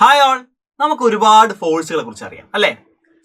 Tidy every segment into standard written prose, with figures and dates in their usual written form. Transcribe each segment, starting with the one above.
Hi all, നമുക്ക് ഒരുപാട് ഫോഴ്സുകളെ കുറിച്ച് അറിയാം അല്ലേ?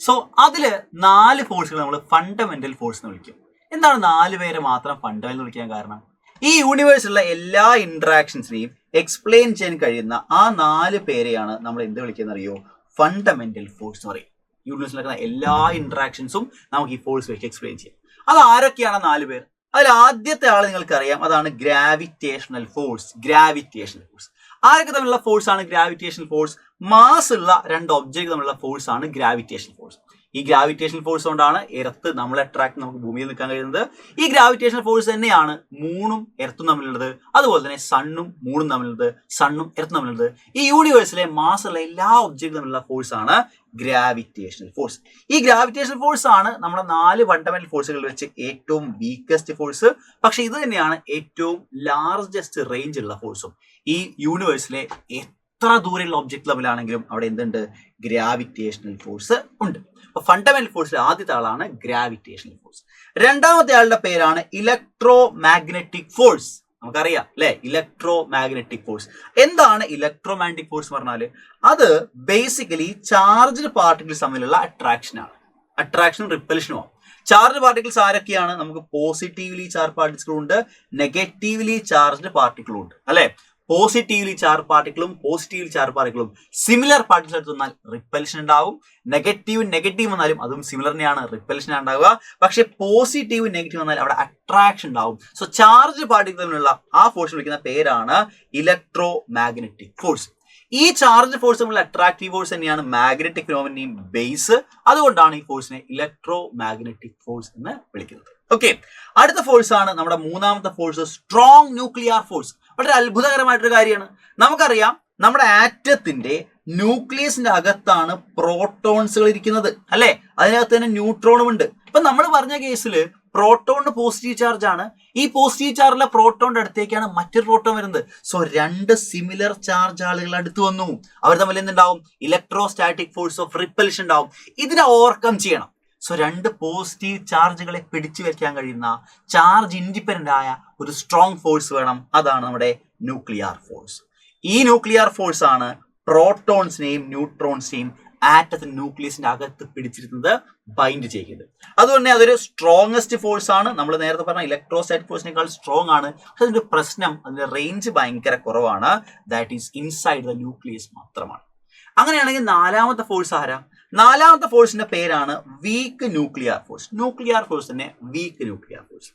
സോ അതില് 4 ഫോഴ്സുകൾ നമ്മൾ ഫണ്ടമെന്റൽ ഫോഴ്സ് എന്ന് വിളിക്കും. എന്താണ് 4 പേരെ മാത്രം ഫണ്ടമെന്റൽ വിളിക്കാൻ കാരണം? ഈ യൂണിവേഴ്സിലുള്ള എല്ലാ ഇന്ററാക്ഷൻസിനെയും എക്സ്പ്ലെയിൻ ചെയ്യാൻ കഴിയുന്ന ആ 4 പേരെയാണ് നമ്മൾ എന്ത് വിളിക്കുന്നത് അറിയോ? ഫണ്ടമെന്റൽ ഫോഴ്സ് എന്ന് പറയും. യൂണിവേഴ്സിൽ നടക്കുന്ന എല്ലാ ഇന്ററാക്ഷൻസും നമുക്ക് ഈ ഫോഴ്സ് വെച്ച് എക്സ്പ്ലെയിൻ ചെയ്യാം. അത് ആരൊക്കെയാണ് 4 പേർ? അതിൽ ആദ്യത്തെ ആൾ നിങ്ങൾക്ക് അറിയാം, അതാണ് ഗ്രാവിറ്റേഷണൽ ഫോഴ്സ്. ഗ്രാവിറ്റേഷണൽ ഫോഴ്സ് ആരൊക്കെ തമ്മിലുള്ള ഫോഴ്സ് ആണ് ഗ്രാവിറ്റേഷണൽ ഫോഴ്സ്? മാസ് ഉള്ള 2 ഒബ്ജക്റ്റ് തമ്മിലുള്ള ഫോഴ്സ് ആണ് ഗ്രാവിറ്റേഷണൽ ഫോഴ്സ്. ഈ ഗ്രാവിറ്റേഷണൽ ഫോഴ്സ് കൊണ്ടാണ് എർത്ത് നമ്മളെ അട്രാക്ട് നമുക്ക് ഭൂമിയിൽ നിൽക്കാൻ കഴിയുന്നത്. ഈ ഗ്രാവിറ്റേഷണൽ ഫോഴ്സ് തന്നെയാണ് മൂണും എർത്തും തമ്മിലുള്ളത്, അതുപോലെ തന്നെ സണ്ണും മൂണും തമ്മിലുള്ളത്, സണ്ണും എർത്തും തമ്മിലുള്ളത്. ഈ യൂണിവേഴ്സിലെ മാസ് ഉള്ള എല്ലാ ഒബ്ജക്റ്റ് തമ്മിലുള്ള ഫോഴ്സ് ആണ് ഗ്രാവിറ്റേഷണൽ ഫോഴ്സ്. ഈ ഗ്രാവിറ്റേഷണൽ ഫോഴ്സ് ആണ് നമ്മുടെ 4 ഫണ്ടമെന്റൽ ഫോഴ്സുകളിൽ വെച്ച് ഏറ്റവും വീക്കസ്റ്റ് ഫോഴ്സ്. പക്ഷെ ഇത് തന്നെയാണ് ഏറ്റവും ലാർജസ്റ്റ് റേഞ്ച് ഉള്ള ഫോഴ്സും. ഈ യൂണിവേഴ്സിലെ എത്ര ദൂരെയുള്ള ഒബ്ജക്റ്റ് തമ്മിലാണെങ്കിലും അവിടെ എന്തുണ്ട്? ഗ്രാവിറ്റേഷണൽ ഫോഴ്സ് ഉണ്ട്. അപ്പൊ ഫണ്ടമെന്റൽ ഫോഴ്സിൽ ആദ്യത്തെ ആളാണ് ഗ്രാവിറ്റേഷണൽ ഫോഴ്സ്. രണ്ടാമത്തെ ആളുടെ പേരാണ് ഇലക്ട്രോ മാഗ്നറ്റിക് ഫോഴ്സ്. നമുക്കറിയാം അല്ലെ, ഇലക്ട്രോ മാഗ്നറ്റിക് ഫോഴ്സ്. എന്താണ് ഇലക്ട്രോ മാഗ്നറ്റിക് ഫോഴ്സ് പറഞ്ഞാല്? അത് ബേസിക്കലി ചാർജ്ഡ് പാർട്ടിക്കിൾസ് തമ്മിലുള്ള അട്രാക്ഷൻ ആണ്. അട്രാക്ഷനും റിപ്പൽഷനും ആണ്. ചാർജ് പാർട്ടിക്കിൾസ് ആരൊക്കെയാണ്? നമുക്ക് പോസിറ്റീവ്ലി ചാർജ് പാർട്ടിക്കിളും ഉണ്ട്, നെഗറ്റീവ്ലി ചാർജ്ഡ് പാർട്ടിക്കിളും ഉണ്ട് അല്ലെ. പോസിറ്റീവ്ലി ചാർജ് പാർട്ടിക്കിളും പോസിറ്റീവ്ലി ചാർജ് പാർട്ടിക്കിളും സിമിലർ പാർട്ടിക്കിൾസ് എടുത്ത് വന്നാൽ റിപ്പൽഷൻ ഉണ്ടാവും. നെഗറ്റീവ് വന്നാലും അതും സിമിലർ തന്നെയാണ്, റിപ്പൽഷൻ ഉണ്ടാവുക. പക്ഷെ പോസിറ്റീവ് നെഗറ്റീവ് വന്നാൽ അവിടെ അട്രാക്ഷൻ ഉണ്ടാവും. സോ ചാർജ് പാർട്ടിക്കിൾ തമ്മിലുള്ള ആ ഫോഴ്സ് വിളിക്കുന്ന പേരാണ് ഇലക്ട്രോ മാഗ്നറ്റിക് ഫോഴ്സ്. ഈ ചാർജ് ഫോഴ്സ് തമ്മിലുള്ള അട്രാക്റ്റീവ് ഫോഴ്സ് തന്നെയാണ് മാഗ്നറ്റിക് ഫിനോമിനയും ബേസ്. അതുകൊണ്ടാണ് ഈ ഫോഴ്സിനെ ഇലക്ട്രോ മാഗ്നറ്റിക് ഫോഴ്സ് എന്ന് വിളിക്കുന്നത്. ഓക്കെ, അടുത്ത ഫോഴ്സ് ആണ് നമ്മുടെ മൂന്നാമത്തെ ഫോഴ്സ്, സ്ട്രോങ് ന്യൂക്ലിയർ ഫോഴ്സ്. വളരെ അത്ഭുതകരമായിട്ടൊരു കാര്യമാണ്. നമുക്കറിയാം, നമ്മുടെ ആറ്റത്തിന്റെ ന്യൂക്ലിയസിന്റെ അകത്താണ് പ്രോട്ടോൺസുകൾ ഇരിക്കുന്നത് അല്ലെ. അതിനകത്ത് തന്നെ ന്യൂട്രോണും ഉണ്ട്. ഇപ്പൊ നമ്മൾ പറഞ്ഞ കേസിൽ പ്രോട്ടോണിന് പോസിറ്റീവ് ചാർജ് ആണ്. ഈ പോസിറ്റീവ് ചാർജിലെ പ്രോട്ടോണിന്റെ അടുത്തേക്കാണ് മറ്റൊരു പ്രോട്ടോൺ വരുന്നത്. സോ 2 സിമിലർ ചാർജ് ആളുകൾ അടുത്ത് വന്നു. അവർ തമ്മിൽ എന്തുണ്ടാവും? ഇലക്ട്രോസ്റ്റാറ്റിക് ഫോഴ്സ് ഓഫ് റിപ്പൽഷൻ ഉണ്ടാവും. ഇതിനെ ഓവർകം ചെയ്യണം. സോ 2 പോസിറ്റീവ് ചാർജുകളെ പിടിച്ചു വെക്കാൻ കഴിയുന്ന ചാർജ് ഇൻഡിപെൻഡന്റ് ആയ ഒരു സ്ട്രോങ് ഫോഴ്സ് വേണം. അതാണ് നമ്മുടെ ന്യൂക്ലിയർ ഫോഴ്സ്. ഈ ന്യൂക്ലിയർ ഫോഴ്സ് ആണ് പ്രോട്ടോൺസിനെയും ന്യൂട്രോൺസിനെയും ആറ്റത്തിന്റെ ന്യൂക്ലിയസിന്റെ അകത്ത് പിടിച്ചിരുന്നത്, ബൈൻഡ് ചെയ്യുന്നത്. അതുകൊണ്ട് തന്നെ അതൊരു സ്ട്രോങ്ങസ്റ്റ് ഫോഴ്സ് ആണ്. നമ്മൾ നേരത്തെ പറഞ്ഞ ഇലക്ട്രോസ്റ്റാറ്റിക് ഫോഴ്സിനേക്കാൾ സ്ട്രോങ് ആണ്. അതിന്റെ പ്രശ്നം, അതിന്റെ റേഞ്ച് ഭയങ്കര കുറവാണ്. That is inside the nucleus മാത്രമാണ്. അങ്ങനെയാണെങ്കിൽ നാലാമത്തെ ഫോഴ്സ് ആരാ? നാലാമത്തെ ഫോഴ്സിന്റെ പേരാണ് weak nuclear force. Nuclear force തന്നെ വീക്ക് ന്യൂക്ലിയർ ഫോഴ്സ്.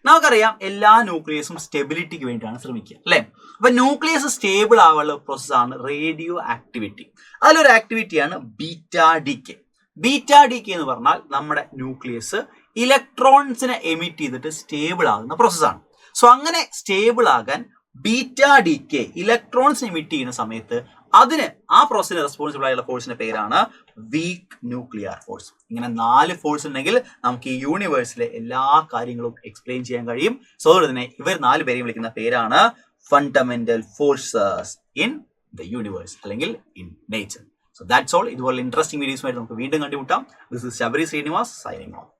നമുക്കറിയാം, എല്ലാ ന്യൂക്ലിയസും സ്റ്റെബിലിറ്റിക്ക് വേണ്ടിയാണ് ശ്രമിക്കുക അല്ലെ. അപ്പൊ ന്യൂക്ലിയസ് സ്റ്റേബിൾ ആവാനുള്ള പ്രോസസ്സാണ് റേഡിയോ ആക്ടിവിറ്റി. അതിലൊരു ആക്ടിവിറ്റിയാണ് ബീറ്റാ ഡികെ. ബീറ്റാ ഡികെ എന്ന് പറഞ്ഞാൽ നമ്മുടെ ന്യൂക്ലിയസ് ഇലക്ട്രോൺസിനെ എമിറ്റ് ചെയ്തിട്ട് സ്റ്റേബിൾ ആകുന്ന പ്രോസസ്സാണ്. സോ അങ്ങനെ സ്റ്റേബിൾ ആകാൻ ബീറ്റാ ഡികെ ഇലക്ട്രോൺസ് എമിറ്റ് ചെയ്യുന്ന സമയത്ത് അതിന് ആ പ്രോസസ്സിന് റെസ്പോൺസിബിൾ ആയുള്ള ഫോഴ്സിന്റെ പേരാണ് വീക്ക് ന്യൂക്ലിയർ ഫോഴ്സ്. ഇങ്ങനെ 4 ഫോഴ്സ് ഉണ്ടെങ്കിൽ നമുക്ക് ഈ യൂണിവേഴ്സിലെ എല്ലാ കാര്യങ്ങളും എക്സ്പ്ലെയിൻ ചെയ്യാൻ കഴിയും. സോ അതുകൊണ്ട് തന്നെ ഇവർ 4 പേരെയും വിളിക്കുന്ന പേരാണ് fundamental forces in the universe അല്ലെങ്കിൽ in nature. So that's all. ഇതുപോലെ ഇൻട്രസ്റ്റിംഗ് വീഡിയോസുമായിട്ട് നമുക്ക് വീണ്ടും കണ്ടുമുട്ടാം. This is Sabari Srinivas signing of.